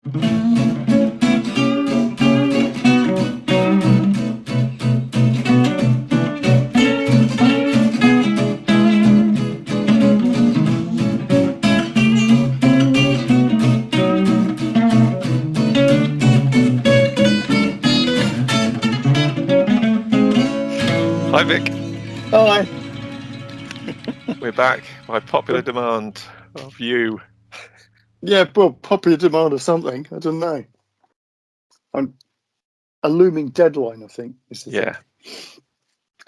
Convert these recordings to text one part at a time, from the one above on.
Hi Vic, Hi. we're back by popular demand of you. Yeah, well, popular demand of something. I don't know. A looming deadline, I think, is the thing.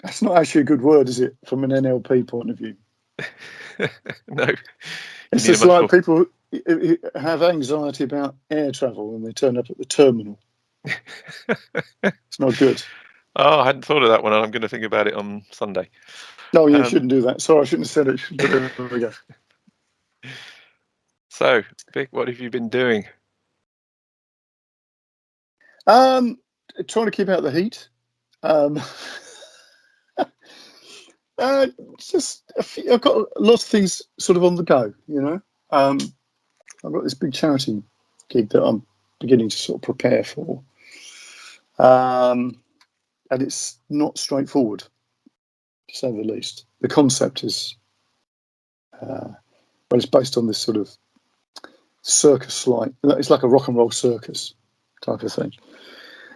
That's not actually a good word, is it, from an NLP point of view? No. It's just like people who have anxiety about air travel and they turn up at the terminal. It's not good. Oh, I hadn't thought of that one. I'm going to think about it on Sunday. No, you shouldn't do that. Sorry, I shouldn't have said it. But there we go. So, Vic, what have you been doing? Trying to keep out the heat. Just I've got lots of things sort of on the go, you know. I've got this big charity gig that I'm beginning to sort of prepare for, and it's not straightforward, to say the least. The concept is, well, it's based on this sort of circus-like. It's like a rock and roll circus type of thing.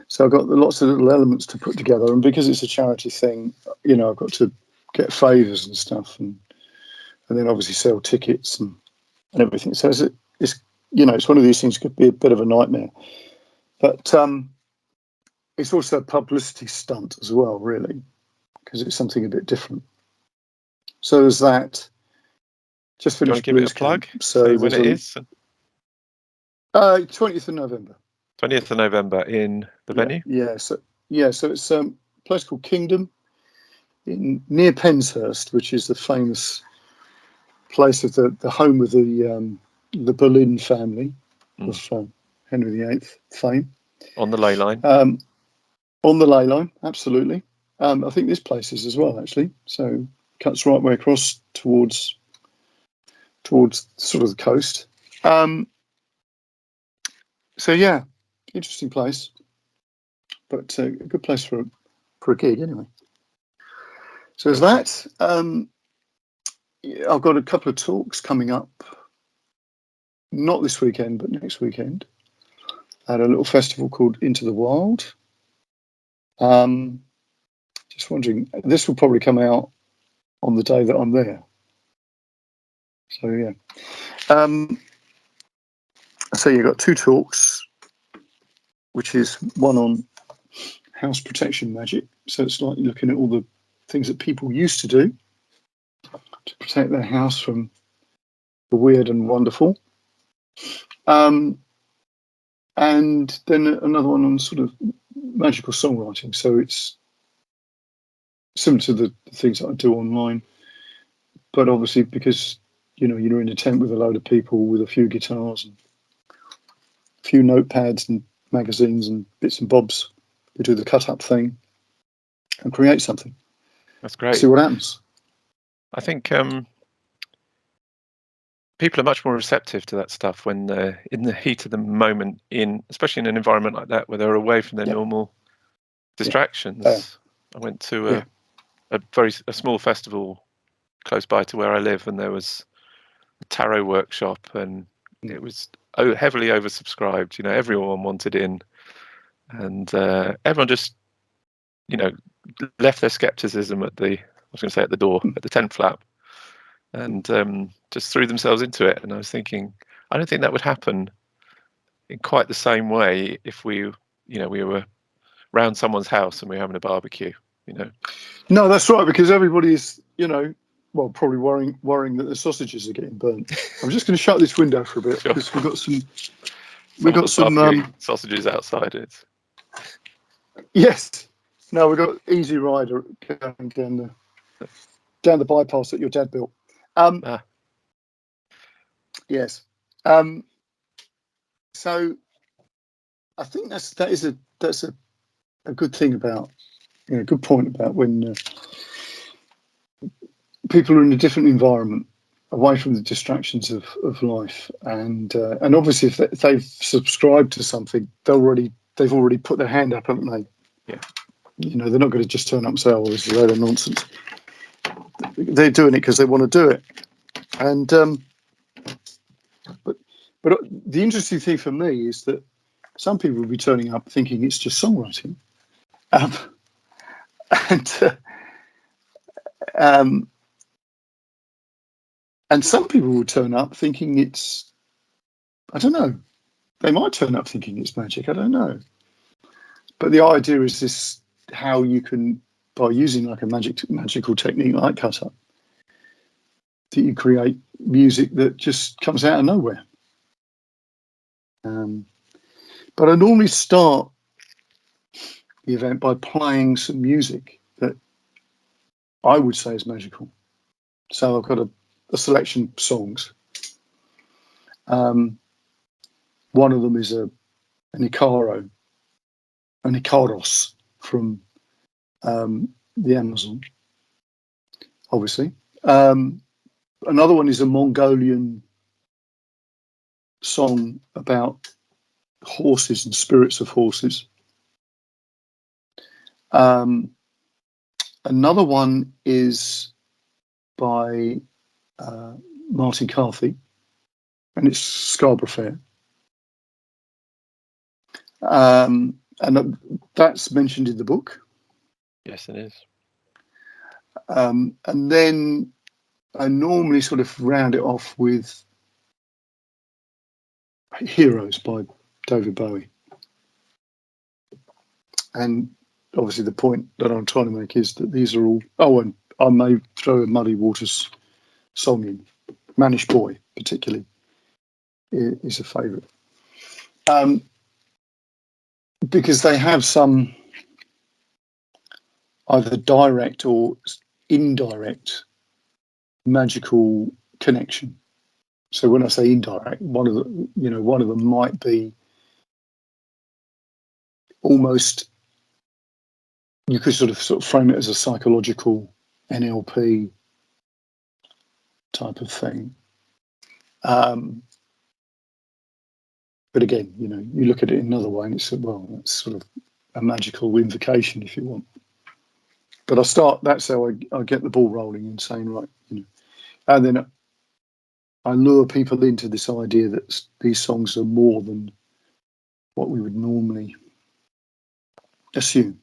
So I've got lots of little elements to put together, and because it's a charity thing, you know, I've got to get favours and stuff, and then obviously sell tickets and everything. So it's you know, it's one of these things that could be a bit of a nightmare, but it's also a publicity stunt as well, really, because it's something a bit different. So there's that. Just finished. Do you want to give it a plug? So when it is? 20th of November. 20th of November in the venue? Yeah. So it's a place called Kingdom near Penshurst, which is the famous place of the home of the Boleyn family of Henry VIII fame. On the ley line. On the ley line, absolutely. I think this place is as well, actually. So cuts right way across towards sort of the coast. So yeah, interesting place, but a good place for a gig anyway. So there's that. I've got a couple of talks coming up, not this weekend, but next weekend, at a little festival called Into the Wild. Just wondering, this will probably come out on the day that I'm there. So yeah. So you've got two talks, which is one on house protection magic. So it's like looking at all the things that people used to do to protect their house from the weird and wonderful. And then another one on sort of magical songwriting. So it's similar to the things that I do online, but obviously because, you know, you're in a tent with a load of people with a few guitars and a few notepads and magazines and bits and bobs, you do the cut-up thing and create something. That's great. See what happens. I think people are much more receptive to that stuff when they're in the heat of the moment, especially in an environment like that where they're away from their normal distractions. I went to a small festival close by to where I live, and there was a tarot workshop, and it was heavily oversubscribed. You know, everyone wanted in, and everyone just, you know, left their skepticism at the door, at the tent flap, and just threw themselves into it. And I was thinking, I don't think that would happen in quite the same way if we were round someone's house and we were having a barbecue, you know. No, that's right, because everybody's, you know, well, probably worrying that the sausages are getting burnt. I'm just going to shut this window for a bit because we've got some sausages outside. Yes. No, we've got Easy Rider going down the bypass that your dad built. Yes. So I think that's a good thing about, you know, a good point about when people are in a different environment. away from the distractions of life, and obviously if they've subscribed to something, they've already put their hand up, haven't they? Yeah. You know, they're not going to just turn up and say, "Oh, this is a load of nonsense." They're doing it because they want to do it, and but the interesting thing for me is that some people will be turning up thinking it's just songwriting, um, and and some people will turn up thinking it's, I don't know, they might turn up thinking it's magic, I don't know. But the idea is this, how you can, by using like a magical technique like cut up, that you create music that just comes out of nowhere. But I normally start the event by playing some music that I would say is magical. So I've got a selection of songs. One of them is an Icaros from the Amazon, obviously. Another one is a Mongolian song about horses and spirits of horses. Another one is by Martin Carthy, and it's Scarborough Fair. And that's mentioned in the book. Yes, it is. And then I normally sort of round it off with Heroes by David Bowie. And obviously the point that I'm trying to make is that these are all, oh, and I may throw a Muddy Waters song in. Manish Boy, particularly, is a favourite. Because they have some either direct or indirect magical connection. So when I say indirect, one of them might be almost, you could sort of frame it as a psychological NLP type of thing. But again, you know, you look at it another way and it's, well, that's sort of a magical invocation, if you want. But that's how I get the ball rolling and saying, right, you know, and then I lure people into this idea that these songs are more than what we would normally assume.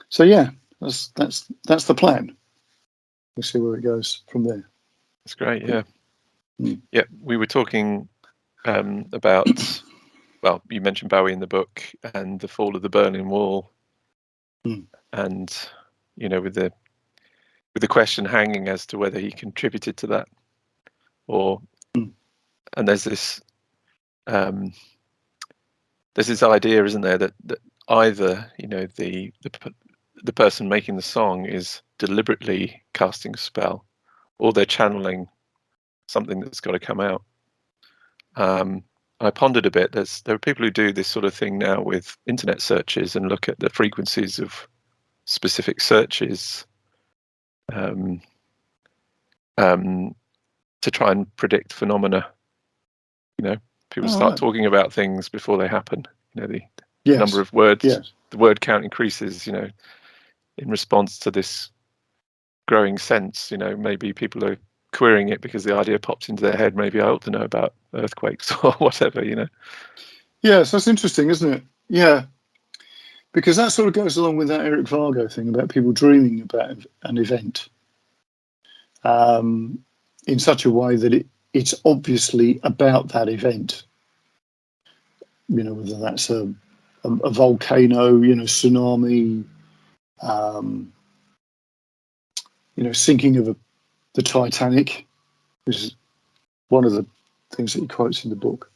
So yeah, that's the plan. We'll see where it goes from there. That's great. Yeah. Yeah. We were talking about, well, you mentioned Bowie in the book and the fall of the Berlin Wall, and you know, with the question hanging as to whether he contributed to that, or and there's this idea, isn't there, that either, you know, the person making the song is deliberately casting a spell, or they're channeling something that's got to come out. I pondered a bit. There are people who do this sort of thing now with internet searches and look at the frequencies of specific searches to try and predict phenomena. You know, people start talking about things before they happen. You know, the number of words, the word count increases, you know, in response to this growing sense. You know, maybe people are querying it because the idea popped into their head. Maybe I ought to know about earthquakes or whatever, you know. Yes, that's interesting, isn't it? Yeah, because that sort of goes along with that Eric Vargo thing about people dreaming about an event in such a way that it's obviously about that event. You know, whether that's a volcano, you know, tsunami, you know, sinking of the Titanic, which is one of the things that he quotes in the book.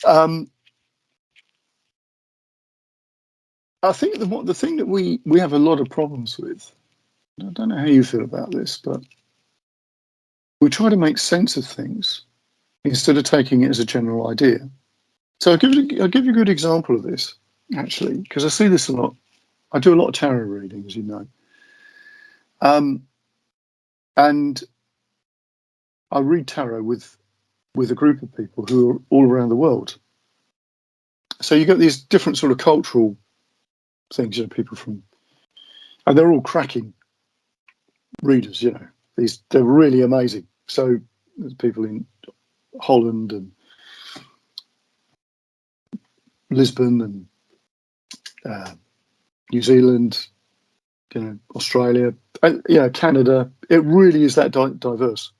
I think the thing that we have a lot of problems with, I don't know how you feel about this, but we try to make sense of things instead of taking it as a general idea. So I'll give you a good example of this, actually, because I see this a lot. I do a lot of tarot readings, you know. And I read tarot with a group of people who are all around the world. So you get these different sort of cultural things, people from, and they're all cracking readers, they're really amazing. So there's people in Holland and Lisbon and New Zealand, Australia, and Canada. It really is that diverse.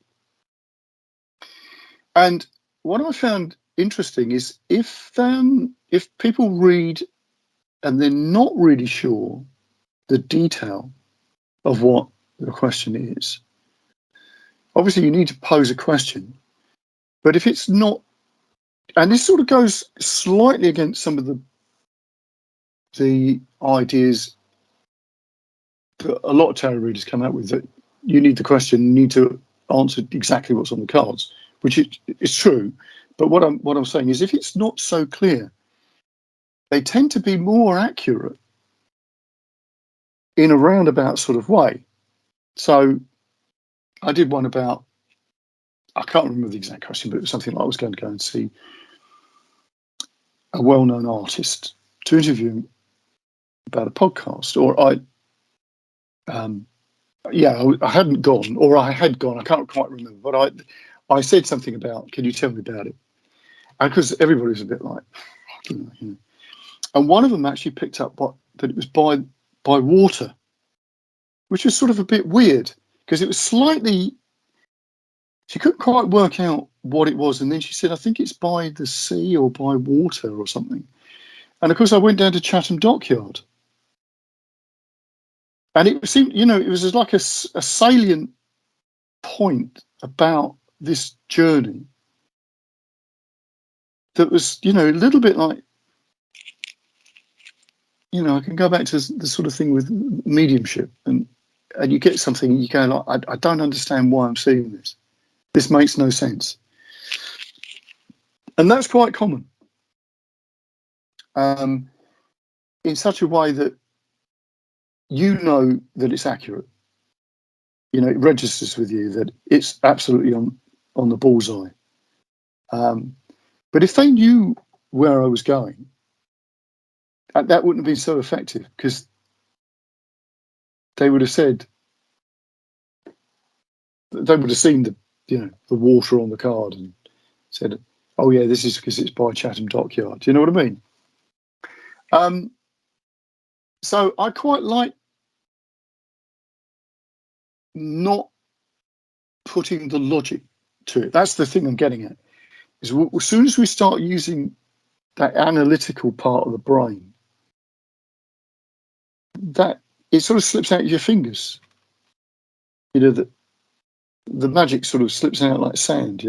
And what I found interesting is if people read and they're not really sure the detail of what the question is, obviously you need to pose a question. But if it's not, and this sort of goes slightly against some of the ideas that a lot of tarot readers come out with, that you need the question, you need to answer exactly what's on the cards, which is true. But what I'm saying is, if it's not so clear, they tend to be more accurate in a roundabout sort of way. So I did one about, I can't remember the exact question, but it was something like I was going to go and see a well-known artist to interview him about a podcast, or I hadn't gone, or I had gone, I can't quite remember, but I said something about, can you tell me about it? And because everybody was a bit like, and one of them actually picked up that it was by water, which was sort of a bit weird, because it was slightly, she couldn't quite work out what it was, and then she said, I think it's by the sea or by water or something. And of course I went down to Chatham Dockyard, and it seemed, it was just like a salient point about this journey that was, a little bit like, I can go back to the sort of thing with mediumship, and you get something, you go like, I don't understand why I'm seeing this. This makes no sense. And that's quite common. In such a way that that it's accurate. It registers with you that it's absolutely on the bullseye. But if they knew where I was going, that wouldn't have been so effective, because they would have said, they would have seen the water on the card and said, oh yeah, this is because it's by Chatham Dockyard. Do you know what I mean? So I quite like not putting the logic to it. That's the thing I'm getting at. Is as soon as we start using that analytical part of the brain, that it sort of slips out of your fingers. The magic sort of slips out like sand,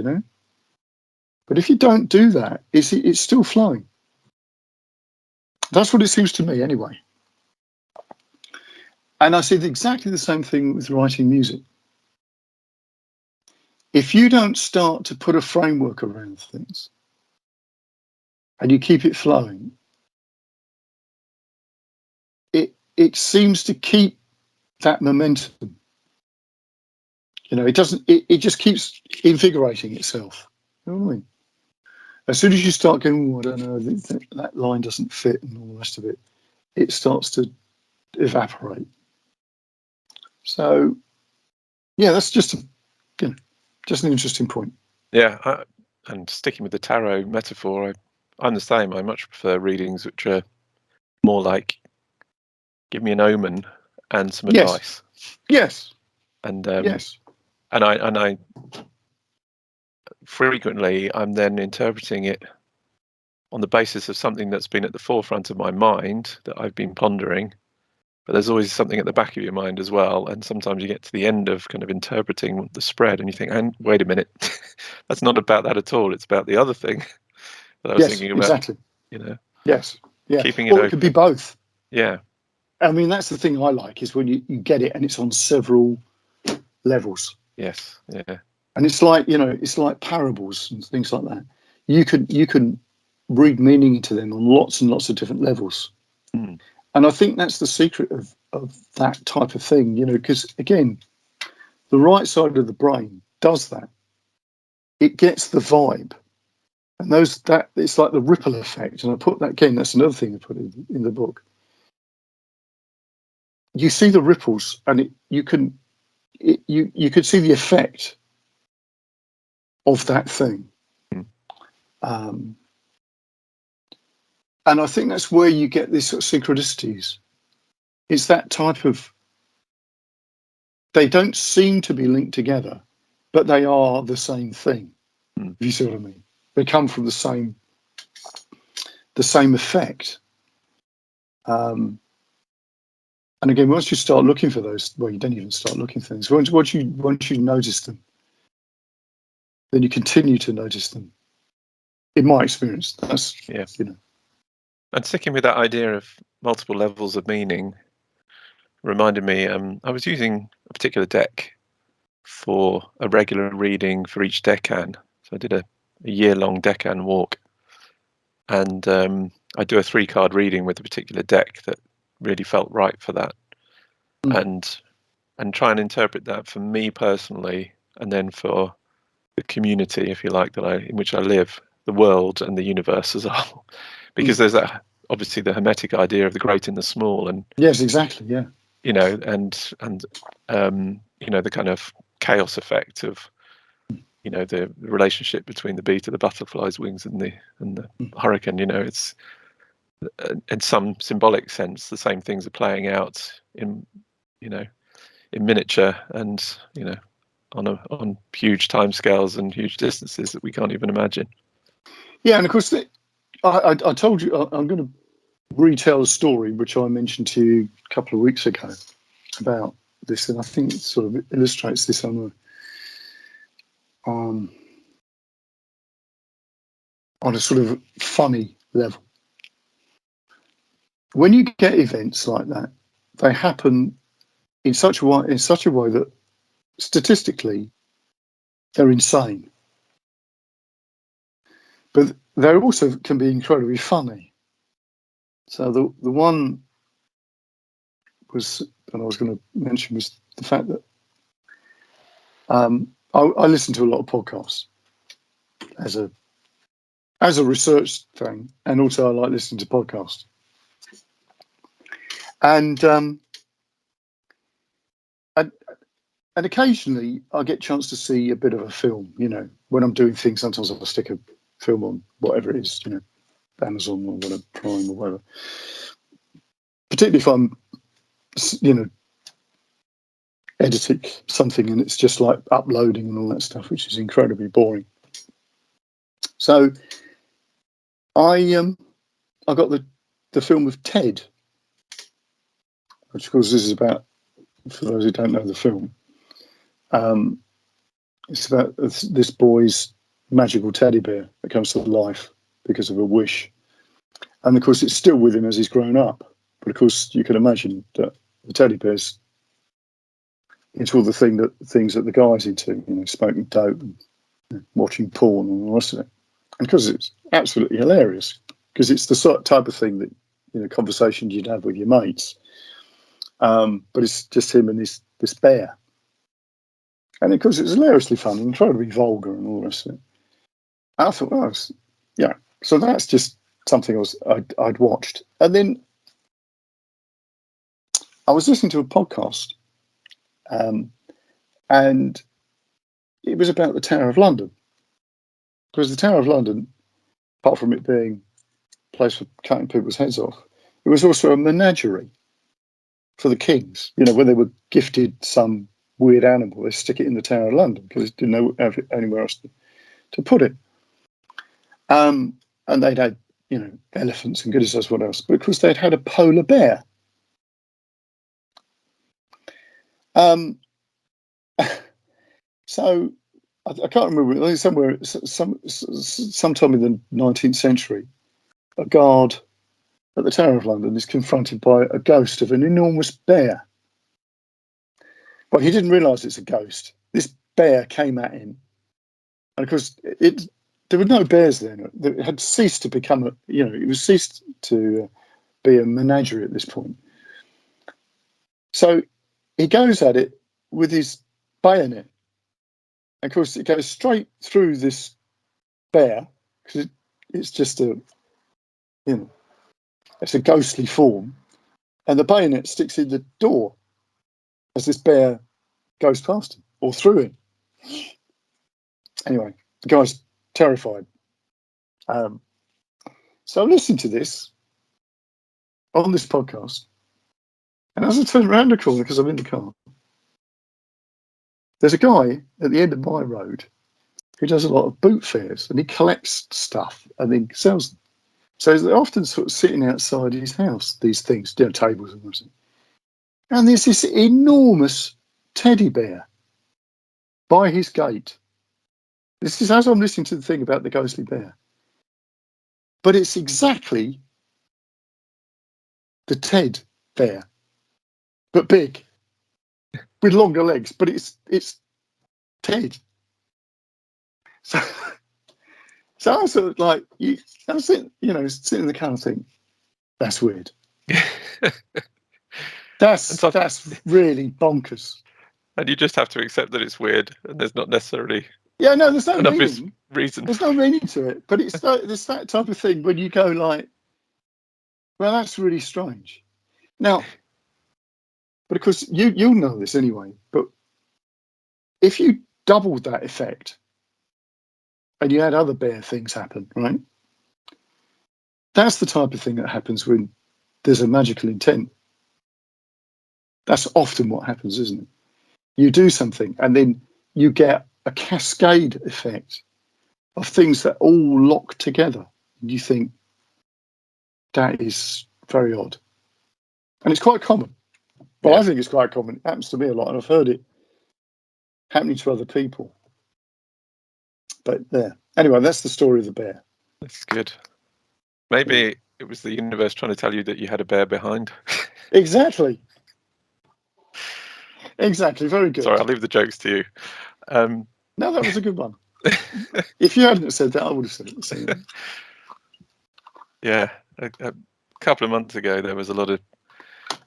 But if you don't do that, it's still flowing. That's what it seems to me, anyway. And I see exactly the same thing with writing music. If you don't start to put a framework around things and you keep it flowing, it seems to keep that momentum. It doesn't. It just keeps invigorating itself. You know what I mean? As soon as you start going, I don't know, that line doesn't fit and all the rest of it, it starts to evaporate. So, yeah, that's just just an interesting point. Yeah, and sticking with the tarot metaphor, I'm the same. I much prefer readings which are more like, give me an omen and some advice. Yes. And yes. And I frequently, I'm then interpreting it on the basis of something that's been at the forefront of my mind that I've been pondering. But there's always something at the back of your mind as well. And sometimes you get to the end of kind of interpreting the spread and you think, and wait a minute, that's not about that at all. It's about the other thing that I was thinking about. Exactly. Yes. Yeah. Keeping it open. It could be both. Yeah. I mean, that's the thing I like, is when you get it and it's on several levels. Yes. Yeah. And it's like, it's like parables and things like that. You can read meaning into them on lots and lots of different levels. Mm. And I think that's the secret of that type of thing, because again, the right side of the brain does that. It gets the vibe. And it's like the ripple effect. And I put that again, that's another thing I put in the book. You see the ripples, and you could see the effect of that thing. And I think that's where you get these sort of synchronicities. It's that type of, they don't seem to be linked together, but they are the same thing. If you see what I mean. They come from the same effect. And again, once you start looking for those, well, you don't even start looking for things. Once you notice them, then you continue to notice them. In my experience, that's And sticking with that idea of multiple levels of meaning reminded me. I was using a particular deck for a regular reading for each decan. So I did a year-long decan walk, and I do a 3-card reading with a particular deck that really felt right for that, and try and interpret that for me personally, and then for the community, if you like, in which I live, the world and the universe as a whole, because there's that obviously the hermetic idea of the great and the small, and yes, exactly, yeah, and the kind of chaos effect of the relationship between the bee to the butterfly's wings and the hurricane. It's in some symbolic sense the same things are playing out in miniature, and on huge timescales and huge distances that we can't even imagine. Yeah, and of course I told you I'm going to retell a story which I mentioned to you a couple of weeks ago about this, and I think it sort of illustrates this on a sort of funny level. When you get events like that, they happen in such a way that statistically they're insane, but they also can be incredibly funny. So the one that I was going to mention was the fact that I listen to a lot of podcasts as a research thing, and also I like listening to podcasts. And occasionally I get a chance to see a bit of a film. When I'm doing things, sometimes I'll stick a film on, whatever it is, Amazon or whatever, Prime or whatever. Particularly if I'm, editing something and it's just like uploading and all that stuff, which is incredibly boring. So I got the film of Ted, which of course this is about, for those who don't know the film, it's about this boy's magical teddy bear that comes to life because of a wish. And of course it's still with him as he's grown up. But of course you can imagine that the teddy bear's into all the things that the guy's into, smoking dope and watching porn and all the rest of it. And because it's absolutely hilarious, because it's the sort of type of thing that, conversations you'd have with your mates. But it's just him and this bear. And of course it's hilariously fun and trying to be vulgar and all the rest of it. And I thought, yeah. So that's just something I'd watched. And then I was listening to a podcast, and it was about the Tower of London. Because the Tower of London, apart from it being a place for cutting people's heads off, it was also a menagerie for the kings. When they were gifted some weird animal, they stick it in the Tower of London because they didn't know anywhere else to put it. And they'd had, elephants and goodness knows what else. But of course they'd had a polar bear. So I can't remember. I think somewhere, sometime in the 19th century, a guard at the Tower of London is confronted by a ghost of an enormous bear. But he didn't realise it's a ghost. This bear came at him, and of course, there were no bears then. It had ceased to become it was ceased to be a menagerie at this point. So he goes at it with his bayonet. And of course, it goes straight through this bear because it's just it's a ghostly form, and the bayonet sticks in the door as this bear goes past him or through him. Anyway, the guy's terrified. So I listened to this on this podcast, and as I turned around the corner, because I'm in the car, there's a guy at the end of my road who does a lot of boot fairs, and he collects stuff and then sells them. So they're often sort of sitting outside his house, these things, tables and everything. And there's this enormous teddy bear by his gate. This is as I'm listening to the thing about the ghostly bear. But it's exactly the Ted bear, but big, with longer legs. But it's Ted. So I was sort of like, I was sitting in the car and think, that's weird. That's really bonkers. And you just have to accept that it's weird, and there's not necessarily there's no an obvious meaning. reason. There's no meaning to it, but it's that type of thing when you go like, well, that's really strange. Now, but of course you'll know this anyway. But if you doubled that effect and you had other bear things happen, right? That's the type of thing that happens when there's a magical intent. That's often what happens, isn't it? You do something and then you get a cascade effect of things that all lock together. And you think, that is very odd. And it's quite common. Well, I think it's quite common. It happens to me a lot, and I've heard it happening to other people. But there. Anyway, that's the story of the bear. That's good. Maybe it was the universe trying to tell you that you had a bear behind. Exactly. Very good. Sorry, I'll leave the jokes to you. No, that was a good one. If you hadn't said that, I would have said it. So. Yeah. A couple of months ago, there was a lot of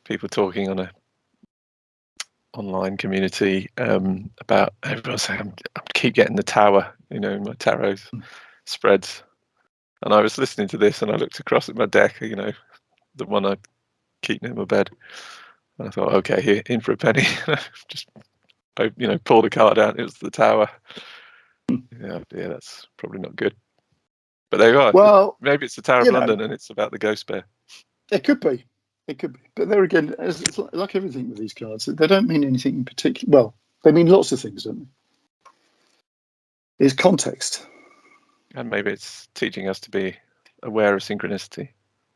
people talking on a online community about everyone saying, I keep getting the tower, in my tarot spreads. And I was listening to this and I looked across at my deck, the one I keep near my bed. And I thought, okay, here, in for a penny. Just, pulled a card out. It was the tower. Yeah, that's probably not good. But there you are. Well, maybe it's the Tower of London and it's about the ghost bear. It could be. But there again, it's like everything with these cards. They don't mean anything in particular. Well, they mean lots of things, don't they? It's context. And maybe it's teaching us to be aware of synchronicity.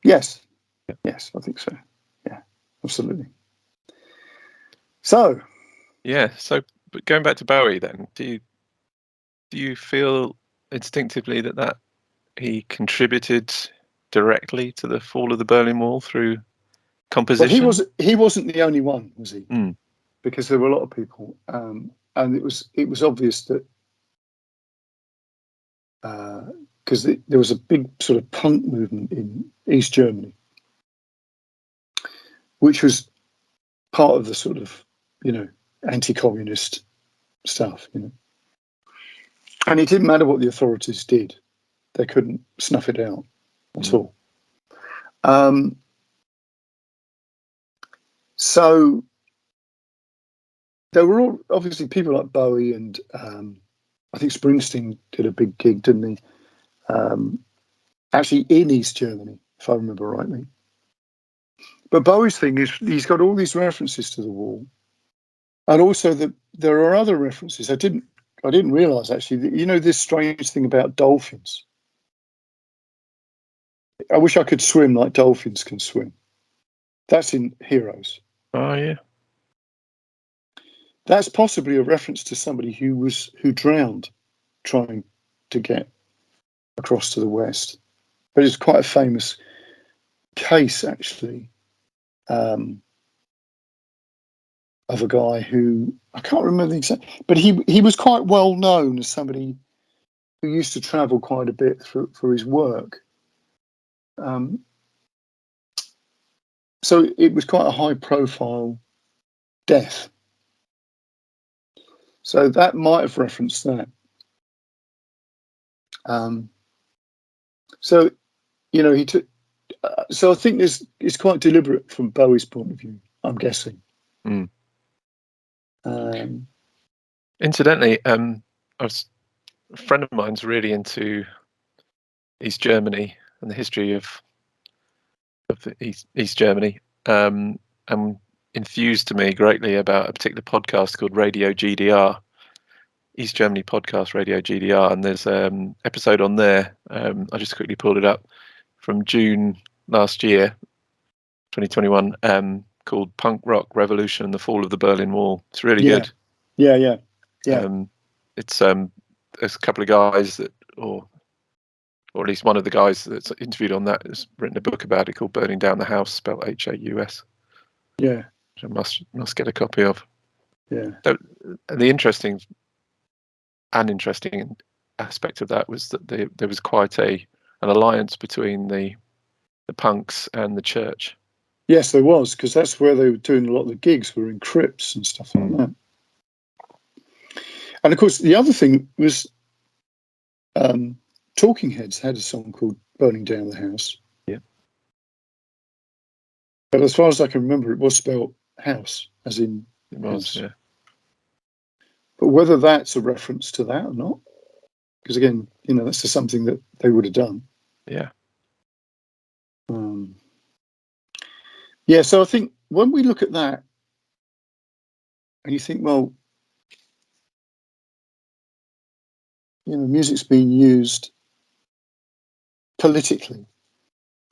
Yes. Yeah. Yes, I think so. Yeah, absolutely. So. Yeah. So, but going back to Bowie, then, do you feel instinctively that he contributed directly to the fall of the Berlin Wall through composition? Well, he wasn't the only one, was he? Mm. Because there were a lot of people, and it was obvious that because there was a big sort of punk movement in East Germany, which was part of the sort of anti-communist stuff, and it didn't matter what the authorities did; they couldn't snuff it out at all. So there were all obviously people like Bowie and I think Springsteen did a big gig, didn't he? Actually in East Germany, if I remember rightly. But Bowie's thing is he's got all these references to the wall, and also there are other references. I didn't realise actually that, this strange thing about dolphins. I wish I could swim like dolphins can swim. That's in Heroes. Oh yeah. That's possibly a reference to somebody who drowned trying to get across to the west. But it's quite a famous case, actually, of a guy who, I can't remember the exact, but he was quite well known as somebody who used to travel quite a bit for his work. So it was quite a high profile death. So that might have referenced that. So, you know, he took. So I think it's quite deliberate from Bowie's point of view, I'm guessing. Mm. Um, Incidentally, a friend of mine's really into East Germany and the history of East Germany, and enthused to me greatly about a particular podcast called Radio GDR, East Germany podcast, Radio GDR, and there's an episode on there. I just quickly pulled it up from June last year, 2021, called "Punk Rock Revolution and the Fall of the Berlin Wall." It's really good. Yeah. It's there's a couple of guys that, or at least one of the guys that's interviewed on that has written a book about it called "Burning Down the House," spelled Haus. Yeah. Which I must get a copy of. Yeah. The interesting aspect of that was that there was quite an alliance between the punks and the church. Yes, there was, because that's where they were doing a lot of the gigs, were in crypts and stuff like that. And of course, the other thing was Talking Heads had a song called "Burning Down the House." Yeah. But as far as I can remember, it was spelled house, as in It was, house. yeah. But whether that's a reference to that or not, because again, you know, that's just something that they would have done. Yeah. Yeah, so I think when we look at that and you think, well, you know, music's being used politically,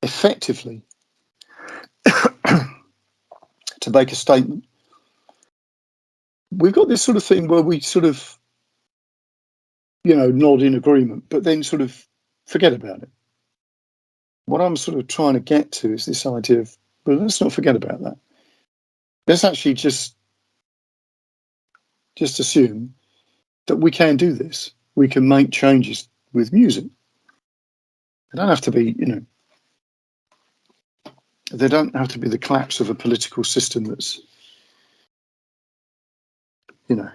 effectively, to make a statement. We've got this sort of thing where we sort of, you know, nod in agreement, but then sort of forget about it. What I'm sort of trying to get to is this idea of, well, let's not forget about that. Let's actually just assume that we can do this. We can make changes with music. They don't have to be, you know, they don't have to be the collapse of a political system that's, you know,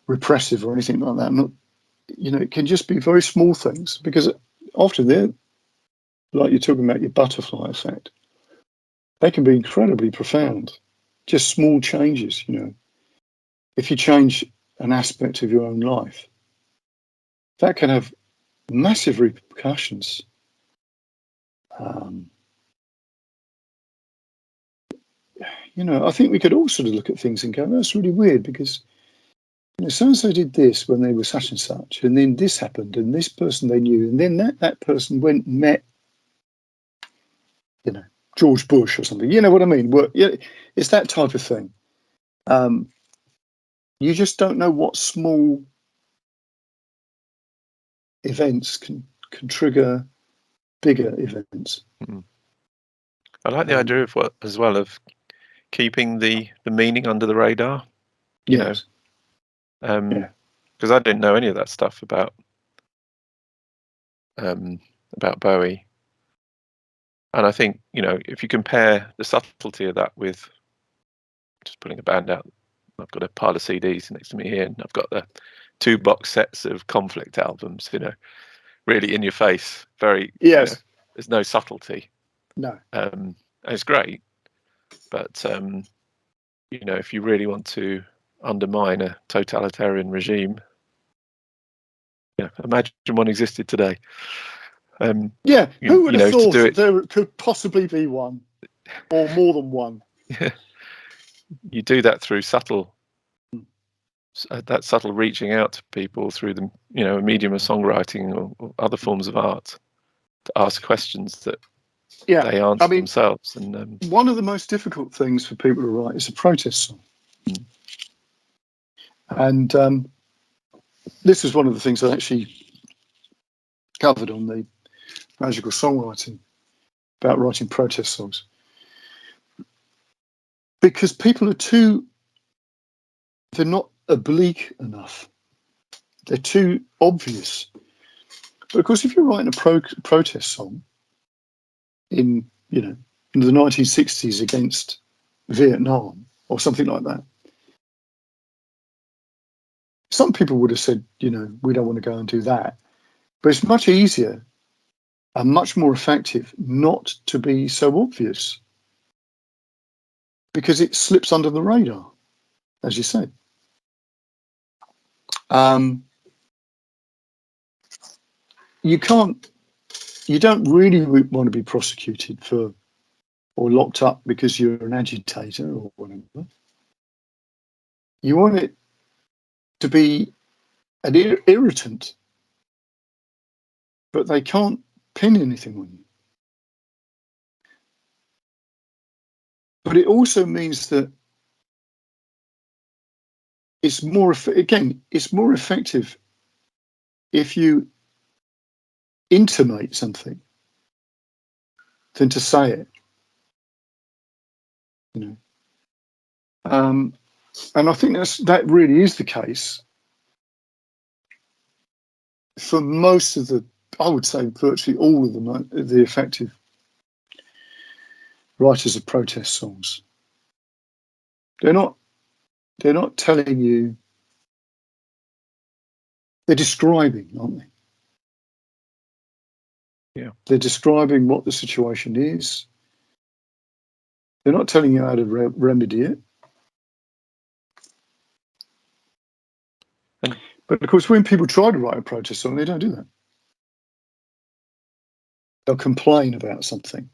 repressive or anything like that. Not, you know, it can just be very small things, because often they're, like you're talking about your butterfly effect, they can be incredibly profound. Just small changes, you know. If you change an aspect of your own life, that can have massive repercussions. You know, I think we could all sort of look at things and go, that's really weird, because, you know, so-and-so did this when they were such and such, and then this happened, and this person they knew, and then that person went and met, you know, George Bush or something. You know what I mean? Well, yeah, it's that type of thing. You just don't know what small events can trigger bigger events. I like the idea of as well of keeping the meaning under the radar. You know, because I didn't know any of that stuff about Bowie. And I think, you know, if you compare the subtlety of that with just putting a band out, I've got a pile of CDs next to me here, and I've got the 2 box sets of Conflict albums, you know, really in your face. Very, yes. You know, there's no subtlety. No. And it's great. But, you know, if you really want to undermine a totalitarian regime, yeah, imagine one existed today. Who would have thought that there could possibly be one, or more than one? Yeah, you do that through that subtle reaching out to people through the, you know, a medium of songwriting or other forms of art, to ask questions that they answer themselves. And one of the most difficult things for people to write is a protest song. And this is one of the things I actually covered on the Magical Songwriting, about writing protest songs, because people are they're not oblique enough. They're too obvious. But of course, if you're writing a protest song in the 1960s against Vietnam or something like that, some people would have said, we don't want to go and do that. But it's much easier and much more effective not to be so obvious, because it slips under the radar, as you said. You don't really want to be prosecuted for or locked up because you're an agitator or whatever. You want it to be an irritant, but they can't pin anything on you. But it also means that it's more effective if you intimate something than to say it. And I think that really is the case for most of I would say virtually all of the effective writers of protest songs. They're not telling you, they're describing, aren't they? Yeah. They're describing what the situation is. They're not telling you how to remedy it. But of course, when people try to write a protest song, they don't do that. They'll complain about something.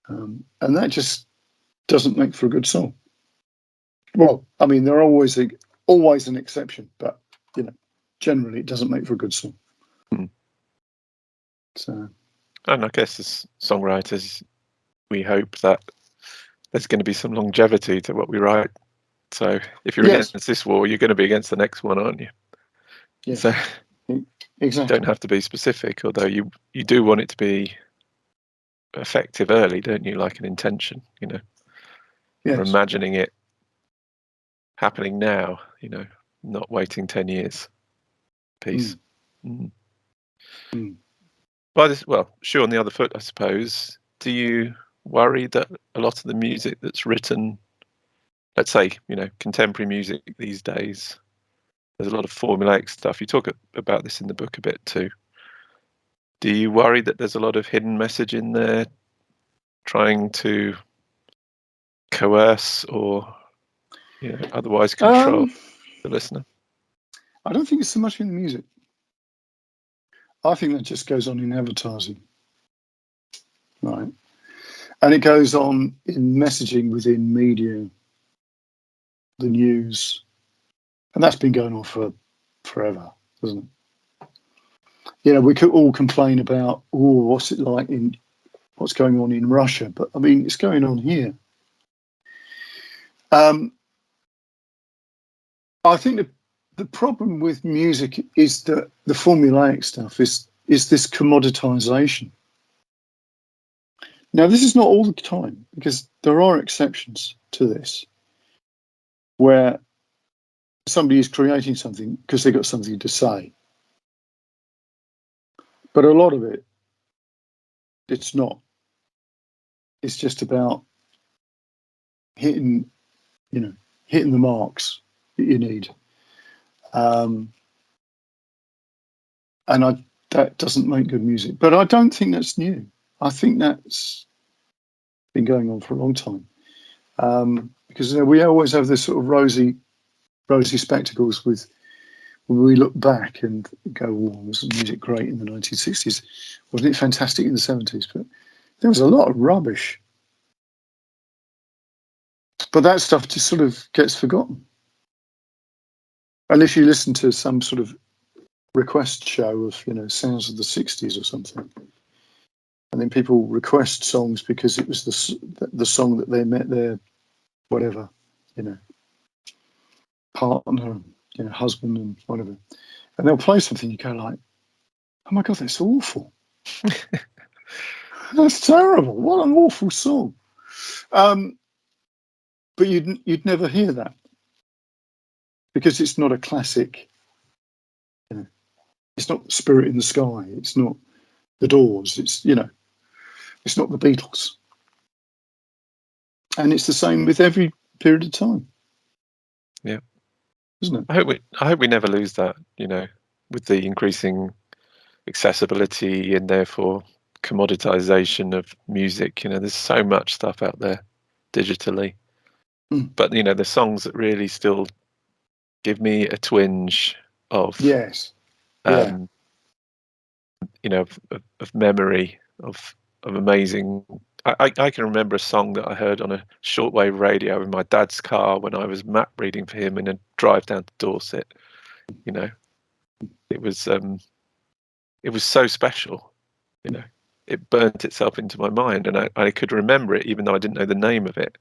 And that just doesn't make for a good song. Well, I mean, there are always an exception, but generally it doesn't make for a good song. So, and I guess as songwriters, we hope that there's going to be some longevity to what we write. So if you're against this war, you're going to be against the next one, aren't you? Yes. So exactly. You don't have to be specific, although you do want it to be effective early, don't you? Like an intention, Yes. or imagining it happening now, not waiting 10 years. Peace. By this, shoe on the other foot, I suppose. Do you worry that a lot of the music that's written, let's say, contemporary music these days, there's a lot of formulaic stuff. You talk about this in the book a bit too. Do you worry that there's a lot of hidden message in there trying to coerce or otherwise control the listener? I don't think it's so much in the music. I think that just goes on in advertising, right? And it goes on in messaging within media, the news, and that's been going on for forever, doesn't it? We could all complain about, what's it like what's going on in Russia, but I mean, it's going on here. I think the problem with music is that the formulaic stuff is this commoditization. Now, this is not all the time, because there are exceptions to this, where somebody is creating something because they've got something to say. But a lot of it, it's not. It's just about hitting the marks that you need. And that doesn't make good music. But I don't think that's new. I think that's been going on for a long time. Because we always have this sort of rosy spectacles when we look back and go, was music great in the 1960s? Wasn't it fantastic in the 70s? But there was a lot of rubbish. But that stuff just sort of gets forgotten. Unless you listen to some sort of request show of, sounds of the 60s or something. And then people request songs because it was the song that they met their whatever, partner, husband and whatever. And they'll play something, you go like, oh my God, that's awful. That's terrible. What an awful song. But you'd never hear that because it's not a classic. It's not Spirit in the Sky. It's not the Doors. It's it's not the Beatles. And it's the same with every period of time. Yeah. Isn't it? I hope we never lose that, with the increasing accessibility and therefore commoditization of music. There's so much stuff out there digitally. But the songs that really still give me a twinge of Yes. Yeah. of memory of amazing. I can remember a song that I heard on a shortwave radio in my dad's car when I was map reading for him in a drive down to Dorset. It was so special. It burnt itself into my mind, and I could remember it even though I didn't know the name of it.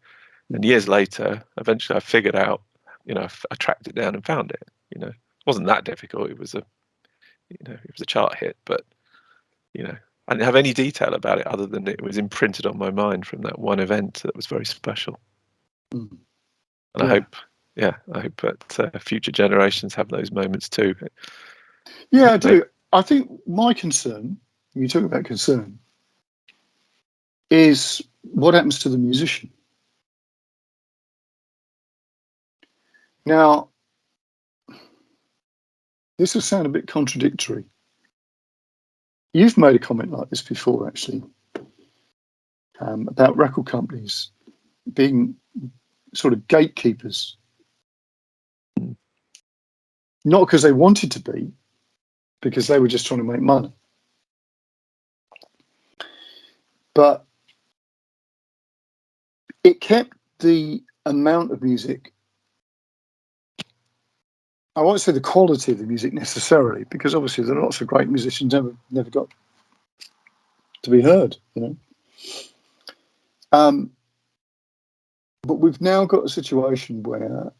And years later, eventually, I figured out. I tracked it down and found it. It wasn't that difficult. It was a chart hit, but I didn't have any detail about it other than it was imprinted on my mind from that one event that was very special. And I hope that future generations have those moments too. Yeah, I do. I think my concern, you talk about concern, is what happens to the musician. Now, this will sound a bit contradictory. You've made a comment like this before, actually, about record companies being sort of gatekeepers. Not because they wanted to be, because they were just trying to make money. But it kept the amount of music, I won't say the quality of the music necessarily, because obviously there are lots of great musicians never got to be heard, But we've now got a situation where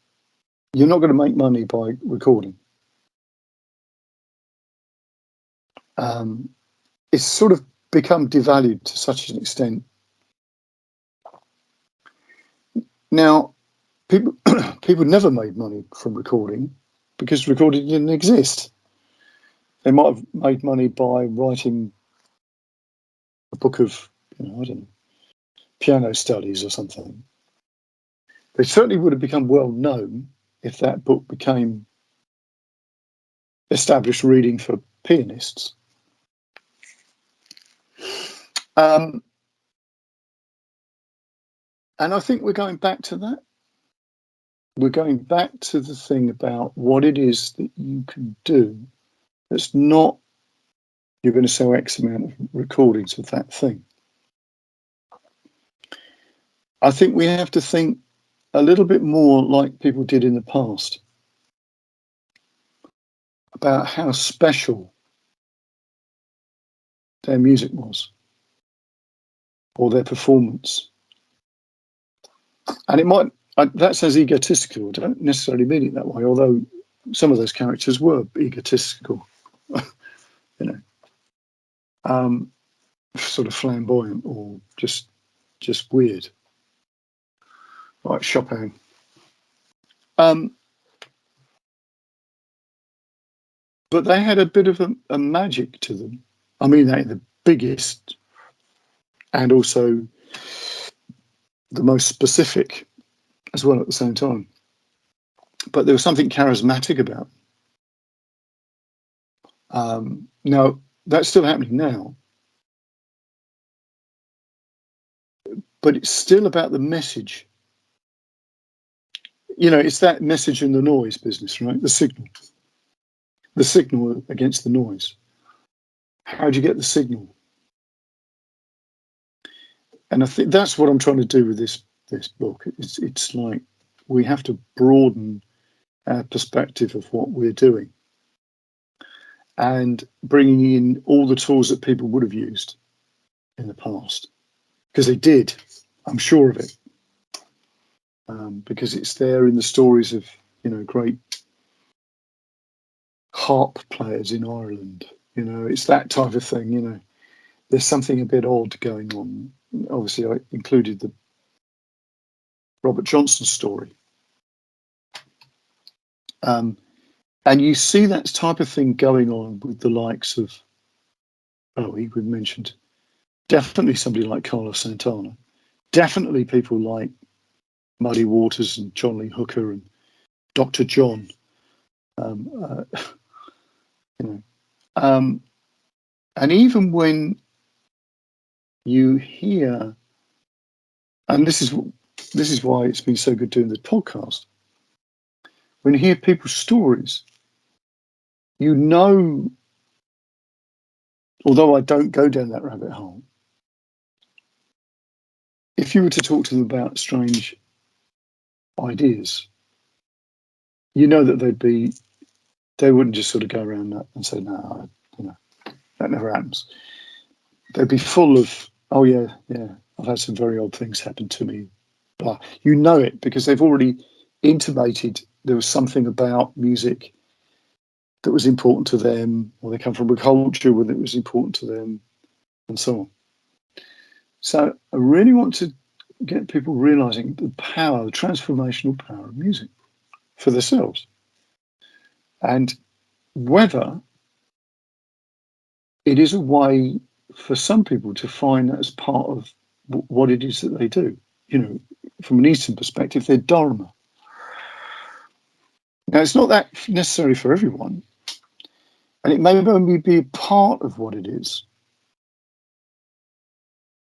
you're not going to make money by recording. It's sort of become devalued to such an extent. Now, people never made money from recording because recording didn't exist. They might have made money by writing a book of, I don't know, piano studies or something. They certainly would have become well known if that book became established reading for pianists. And I think we're going back to that. We're going back to the thing about what it is that you can do that's not you're going to sell X amount of recordings of that thing. I think we have to think a little bit more like people did in the past about how special their music was or their performance. And it might, that sounds egotistical. I don't necessarily mean it that way, although some of those characters were egotistical, sort of flamboyant or just weird, like Chopin. But they had a bit of a magic to them. I mean, they're the biggest and also the most specific as well at the same time. But there was something charismatic about them. Now, that's still happening now. But it's still about the message. It's that message and the noise business, right? The signal against the noise. How do you get the signal? And I think that's what I'm trying to do with this book. It's like we have to broaden our perspective of what we're doing and bringing in all the tools that people would have used in the past, because they did. I'm sure of it, because it's there in the stories of great harp players in Ireland. It's that type of thing. There's something a bit odd going on. Obviously, I included the Robert Johnson story. And you see that type of thing going on with the likes of Bowie, we've mentioned. Definitely somebody like Carlos Santana. Definitely people like Muddy Waters and John Lee Hooker and Dr. John, you know, and even when you hear, and this is why it's been so good doing the podcast. When you hear people's stories, you know, although I don't go down that rabbit hole, if you were to talk to them about strange ideas, you know that they wouldn't just sort of go around that and say, no, that never happens. They'd be full of, oh yeah, I've had some very odd things happen to me. Blah. You know it because they've already intimated there was something about music that was important to them, or they come from a culture where it was important to them, and so on. So I really want to get people realizing the power, the transformational power of music for themselves. And whether it is a way for some people to find that as part of what it is that they do. From an Eastern perspective, their dharma. Now, it's not that necessary for everyone, and it may only be a part of what it is.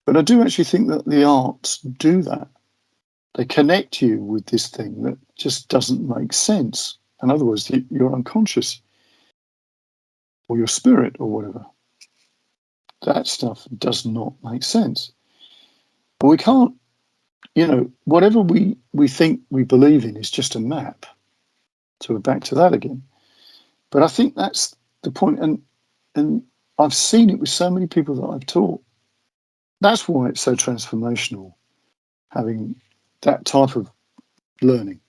But I do actually think that the arts do that. They connect you with this thing that just doesn't make sense. In other words, you're unconscious, or your spirit, or whatever. That stuff does not make sense. But we can't, whatever we think we believe in is just a map. So we're back to that again. But I think that's the point. And I've seen it with so many people that I've taught. That's why it's so transformational, having that type of learning.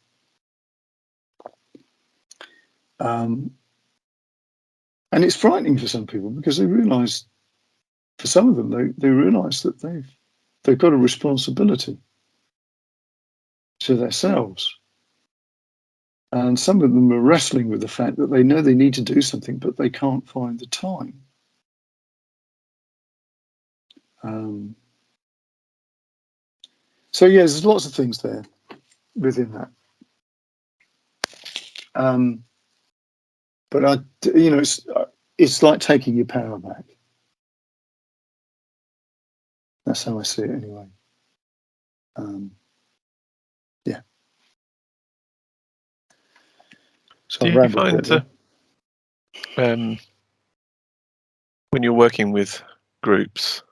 And it's frightening for some people because they realise, for some of them, they realise that they've got a responsibility to themselves. And some of them are wrestling with the fact that they know they need to do something, but they can't find the time. So, there's lots of things there within that. But it's like taking your power back. That's how I see it, anyway. So do you find when you're working with groups,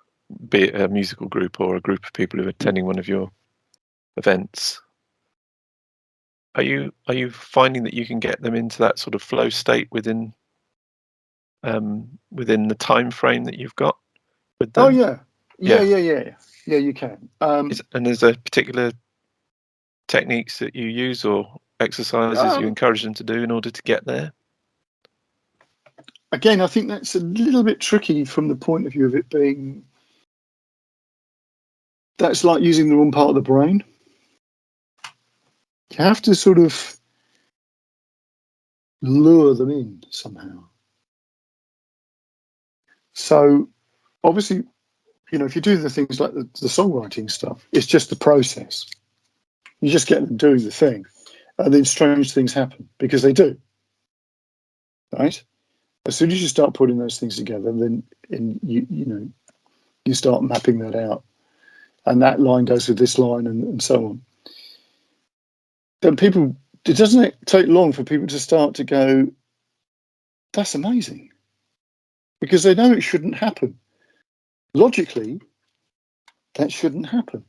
be it a musical group or a group of people who are attending one of your events, are you finding that you can get them into that sort of flow state within the time frame that you've got with them? Oh yeah, you can. And is there particular techniques that you use or exercises you encourage them to do in order to get there? Again, I think that's a little bit tricky from the point of view of it being, that's like using the wrong part of the brain. You have to sort of lure them in somehow. So obviously, if you do the things like the songwriting stuff, it's just the process. You just get them doing the thing, and then strange things happen because they do. Right? As soon as you start putting those things together, then you start mapping that out, and that line goes with this line, and so on. Then it doesn't take long for people to start to go, that's amazing, because they know it shouldn't happen. Logically, that shouldn't happen.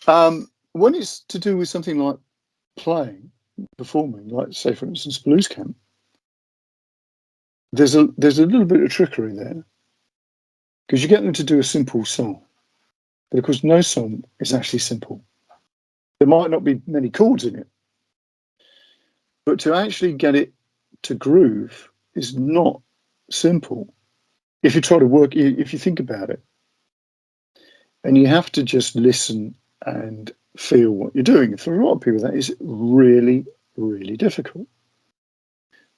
When it's to do with something like playing, performing, like say for instance blues camp, there's a little bit of trickery there, because you get them to do a simple song, but of course no song is actually simple. There might not be many chords in it, but to actually get it to groove is not simple. If you try to work, if you think about it, and you have to just listen and feel what you're doing. For a lot of people, that is really, really difficult.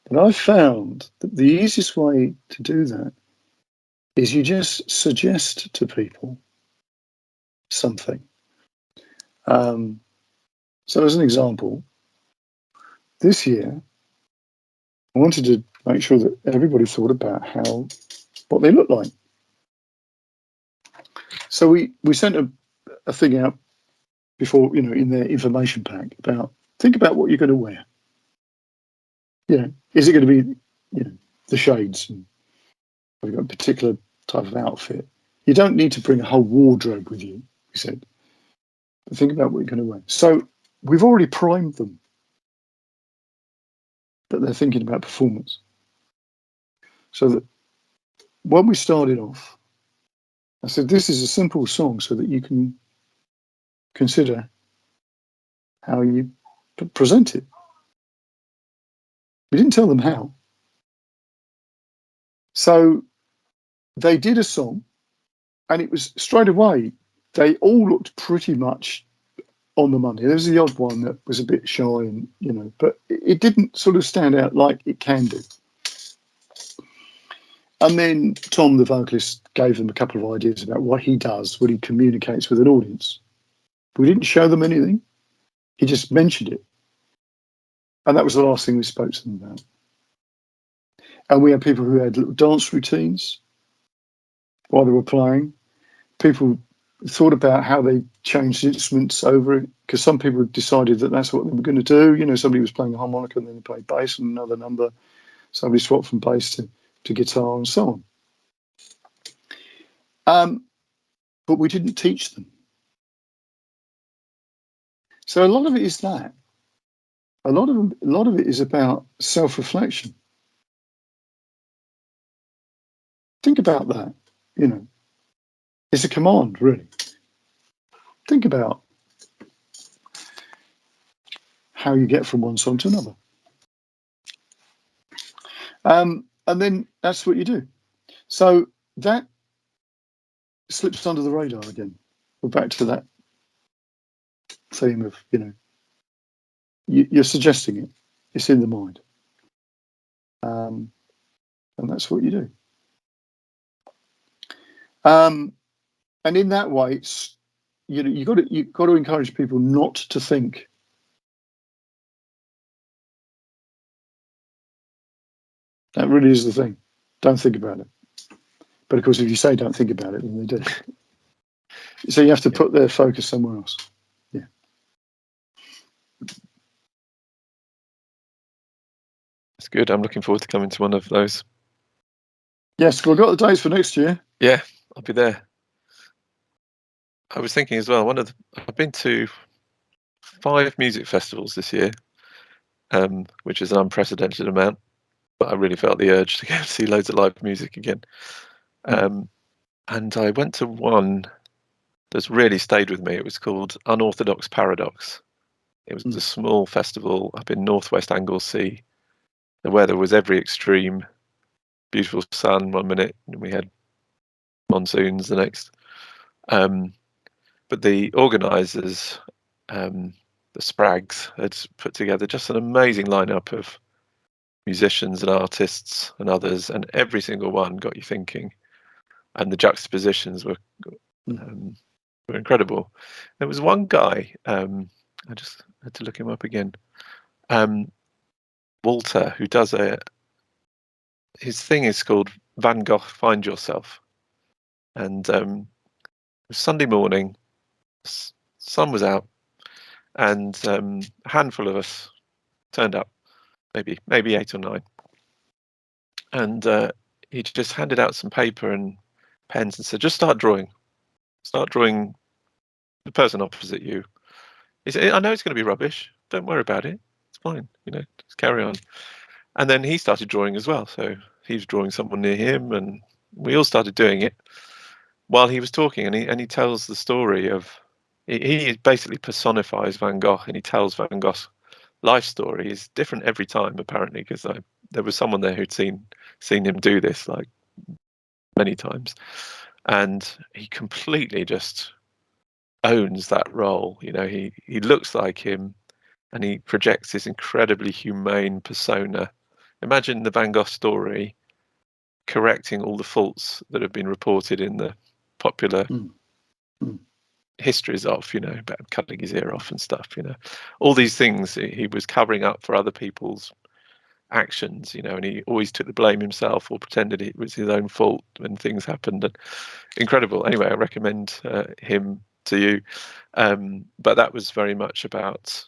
But I've found that the easiest way to do that is you just suggest to people something. So as an example, this year, I wanted to make sure that everybody thought about what they look like. So we sent a thing out before, in their information pack about, think about what you're going to wear. Is it going to be, the shades? And have you got a particular type of outfit? You don't need to bring a whole wardrobe with you, we said. But think about what you're going to wear. So we've already primed them that they're thinking about performance. So that when we started off, I said, this is a simple song so that you can consider how you present it. We didn't tell them how. So they did a song, and it was straight away, they all looked pretty much on the money. There was the odd one that was a bit shy, and but it didn't sort of stand out like it can do. And then Tom, the vocalist, gave them a couple of ideas about what he does when he communicates with an audience. We didn't show them anything. He just mentioned it. And that was the last thing we spoke to them about. And we had people who had little dance routines while they were playing. People thought about how they changed instruments over it, because some people decided that that's what they were going to do. Somebody was playing a harmonica and then they played bass and another number. Somebody swapped from bass to guitar and so on. But we didn't teach them. So a lot of it is that. A lot of it is about self-reflection. Think about that. It's a command, really. Think about how you get from one song to another. And then that's what you do. So that slips under the radar again. We're back to that theme of, you're suggesting it. It's in the mind. And that's what you do. And in that way, it's, you've got to encourage people not to think. That really is the thing. Don't think about it. But of course, if you say don't think about it, then they do. So you have to put their focus somewhere else. Yeah. That's good. I'm looking forward to coming to one of those. Yes, we've got the dates for next year. Yeah, I'll be there. I was thinking as well, I've been to 5 music festivals this year, which is an unprecedented amount, but I really felt the urge to go and see loads of live music again. And I went to one that's really stayed with me. It was called Unorthodox Paradox. It was a small festival up in northwest Anglesey. The weather was every extreme. Beautiful sun one minute, and we had monsoons the next. But the organisers, the Sprags, had put together just an amazing lineup of musicians and artists and others, and every single one got you thinking. And the juxtapositions were incredible. There was one guy, I just had to look him up again, Walter, who does his thing is called Van Gogh Find Yourself. And it was Sunday morning, sun was out, and a handful of us turned up, maybe 8 or 9. And he just handed out some paper and pens and said, just start drawing the person opposite you. He said, I know it's going to be rubbish, don't worry about it, it's fine, just carry on. And then he started drawing as well, so he was drawing someone near him, and we all started doing it while he was talking. And he tells the story of, he basically personifies Van Gogh, and he tells Van Gogh's life story. Is different every time, apparently, because there was someone there who'd seen him do this like many times, and he completely just owns that role. He looks like him, and he projects this incredibly humane persona. Imagine the Van Gogh story correcting all the faults that have been reported in the popular histories of, about cutting his ear off and stuff, all these things he was covering up for other people's actions, and he always took the blame himself or pretended it was his own fault when things happened. And incredible. Anyway, I recommend him to you. But that was very much about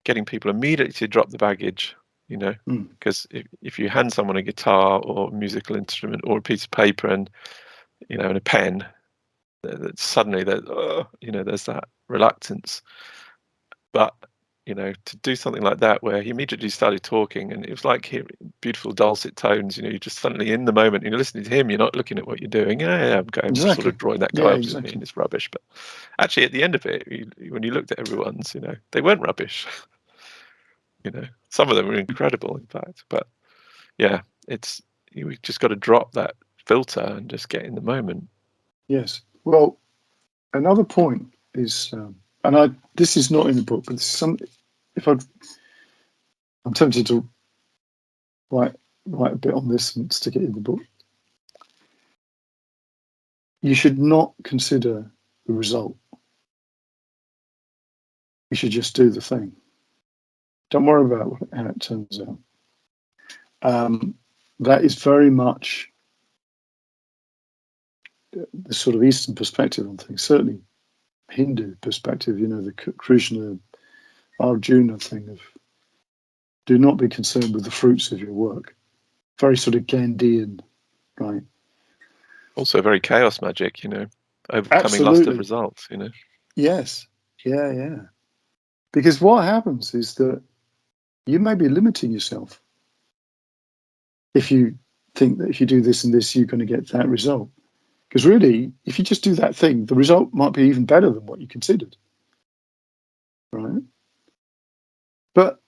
getting people immediately to drop the baggage, because if you hand someone a guitar or a musical instrument or a piece of paper and a pen, suddenly there's that reluctance. But to do something like that, where he immediately started talking, and it was like hearing beautiful dulcet tones. You're just suddenly in the moment. You're listening to him. You're not looking at what you're doing. Yeah, I'm going Exactly. sort of drawing that guy opposite me, and it's rubbish. But actually, at the end of it, when you looked at everyone's, they weren't rubbish. Some of them were incredible, in fact. But yeah, we just got to drop that filter and just get in the moment. Yes. Well, another point is, this is not in the book, but I'm tempted to write a bit on this and stick it in the book. You should not consider the result. You should just do the thing. Don't worry about how it turns out. That is very much the sort of Eastern perspective on things. Certainly, Hindu perspective. The Krishna Arjuna thing of do not be concerned with the fruits of your work. Very sort of Gandhian, right? Also very chaos magic, overcoming Absolutely. lust of results, Yes. Yeah. Because what happens is that you may be limiting yourself if you think that if you do this and this, you're going to get that result. Because really, if you just do that thing, the result might be even better than what you considered, right? But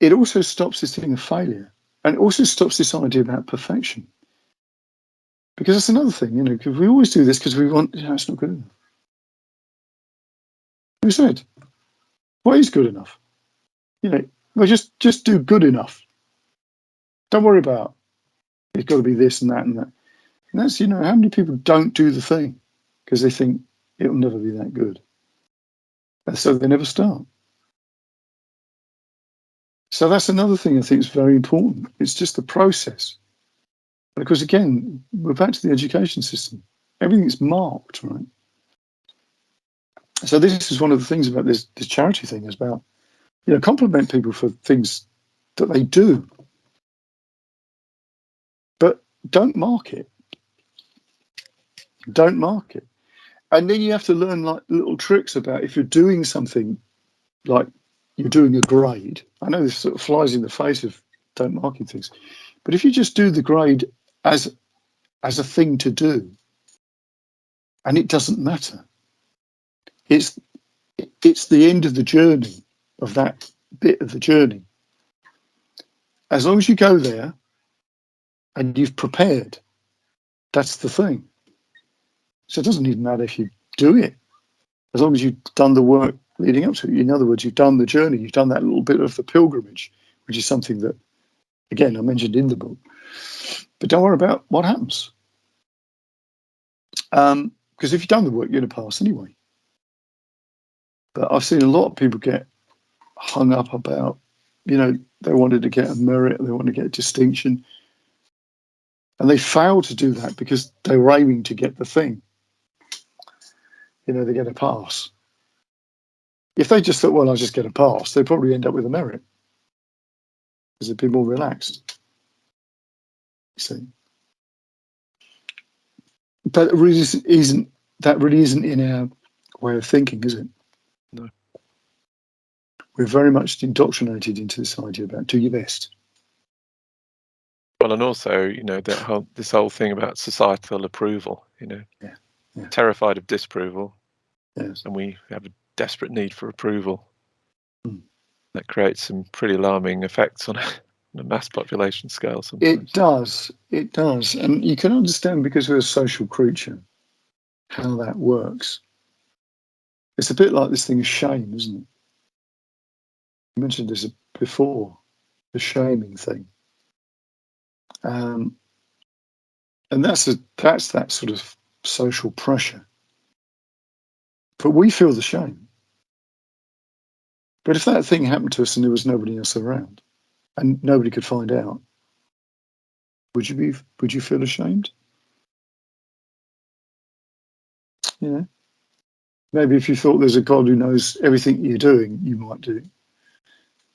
it also stops this thing of failure, and it also stops this idea about perfection. Because that's another thing, because we always do this because we want, it's not good enough. Who said? What is good enough? Well, just do good enough. Don't worry about it's got to be this and that and that. And that's, how many people don't do the thing because they think it'll never be that good. And so they never start. So that's another thing I think is very important. It's just the process. Because again, we're back to the education system. Everything's marked, right? So this is one of the things about this charity thing is about, compliment people for things that they do. But don't mark it. Don't mark it. And then you have to learn like little tricks about if you're doing something like you're doing a grade. I know this sort of flies in the face of don't marking things. But if you just do the grade as a thing to do, and it doesn't matter. It's the end of the journey, of that bit of the journey. As long as you go there and you've prepared, that's the thing. So it doesn't even matter if you do it, as long as you've done the work leading up to it. In other words, you've done the journey, you've done that little bit of the pilgrimage, which is something that, again, I mentioned in the book. But don't worry about what happens. Because if you've done the work, you're going to pass anyway. But I've seen a lot of people get hung up about, they wanted to get a merit, they want to get a distinction. And they fail to do that because they were aiming to get the thing. They get a pass. If they just thought, well, I'll just get a pass, they'd probably end up with a merit because they'd be more relaxed. See? But that really isn't in our way of thinking, is it? No. We're very much indoctrinated into this idea about do your best. Well, and also, this whole thing about societal approval, Yeah. Terrified of disapproval. Yes. And we have a desperate need for approval. Mm. That creates some pretty alarming effects on a mass population scale sometimes. It does. And you can understand, because we're a social creature, how that works. It's a bit like this thing of shame, isn't it? I mentioned this before, the shaming thing. And that's that sort of social pressure. But we feel the shame. But if that thing happened to us and there was nobody else around and nobody could find out, would you feel ashamed? You know? Maybe if you thought there's a God who knows everything you're doing, you might do.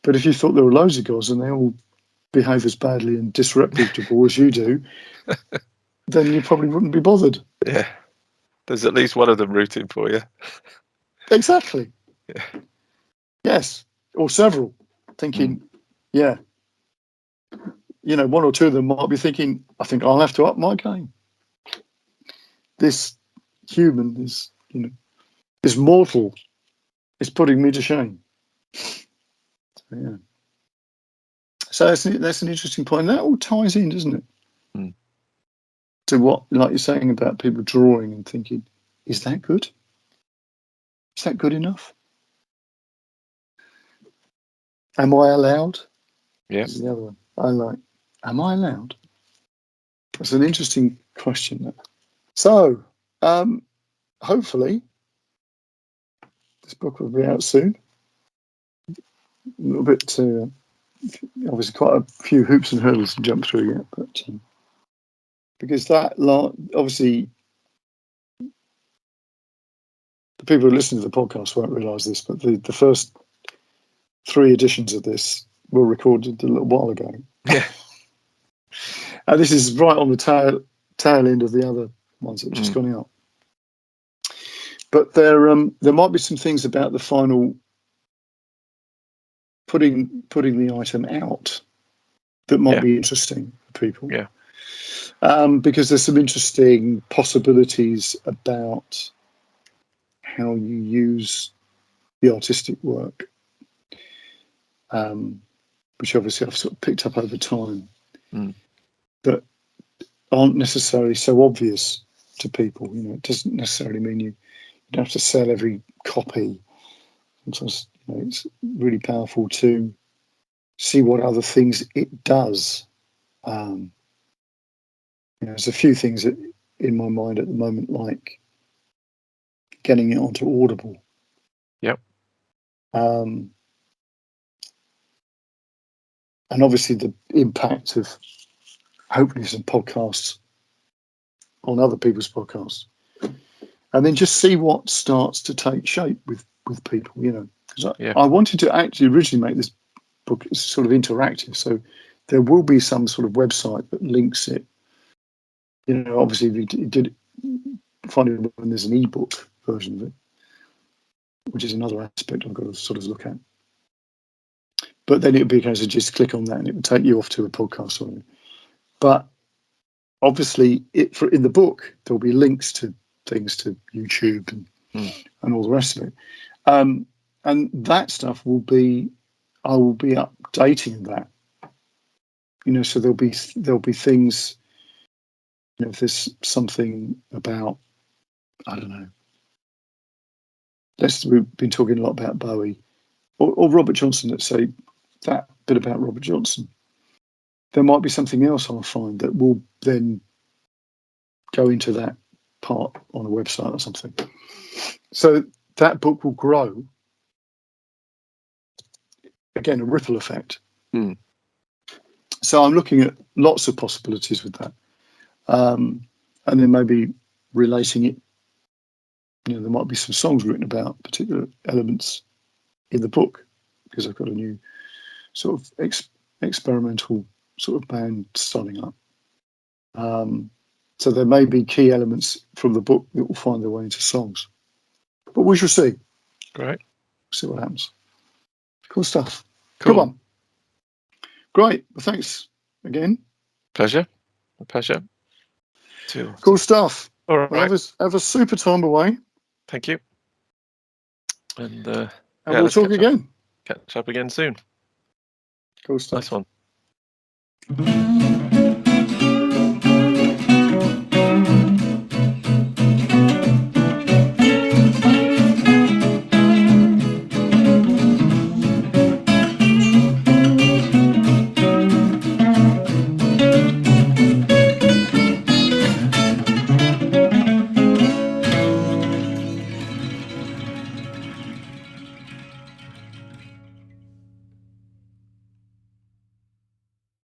But if you thought there were loads of gods and they all behave as badly and disreputable as you do, then you probably wouldn't be bothered. Yeah. There's at least one of them rooting for you. Exactly. Yeah. Yes. Or several. Thinking, yeah. You know, one or two of them might be thinking, I think I'll have to up my game. This human is, you know, this mortal is putting me to shame. So, yeah. So that's an interesting point. That all ties in, doesn't it? Mm. To what, like you're saying about people drawing and thinking, is that good? Is that good enough? Am I allowed? Yeah. This is the other one. Am I allowed? That's an interesting question. So, hopefully, this book will be out soon. A little bit, obviously, quite a few hoops and hurdles to jump through yet, but because that, obviously, the people who listen to the podcast won't realise this, but the first 3 editions of this were recorded a little while ago. Yeah. And this is right on the tail end of the other ones that have just gone out. But there might be some things about the final putting the item out that might be interesting for people. Yeah. Because there's some interesting possibilities about how you use the artistic work, which obviously I've sort of picked up over time, that aren't necessarily so obvious to people. You know, it doesn't necessarily mean you don't have to sell every copy. Sometimes, you know, it's really powerful to see what other things it does. You know, there's a few things that in my mind at the moment, like getting it onto Audible. Yep. And obviously the impact of hopefully some podcasts on other people's podcasts. And then just see what starts to take shape with people, you know. Because I wanted to actually originally make this book sort of interactive. So there will be some sort of website that links it. You know, obviously we did find it when there's an ebook version of it, which is another aspect I've got to sort of look at. But then it would be a case of just click on that and it would take you off to a podcast or something. But obviously in the book, there'll be links to things to YouTube and all the rest of it. And that stuff I will be updating that. You know, so there'll be things, you know, if there's something about, I don't know, we've been talking a lot about Bowie or Robert Johnson, let's say that bit about Robert Johnson. There might be something else I'll find that will then go into that part on a website or something. So that book will grow. Again, a ripple effect. So I'm looking at lots of possibilities with that. And then maybe relating it, you know, there might be some songs written about particular elements in the book because I've got a new sort of experimental sort of band starting up. So there may be key elements from the book that will find their way into songs. But we shall see. Great. See what happens. Cool stuff. Cool. Good one. Great. Well, thanks again. Pleasure. A pleasure. Cool stuff. All right. Well, have a super time away. Thank you. And we'll talk again. Catch up again soon. Cool stuff. Nice one.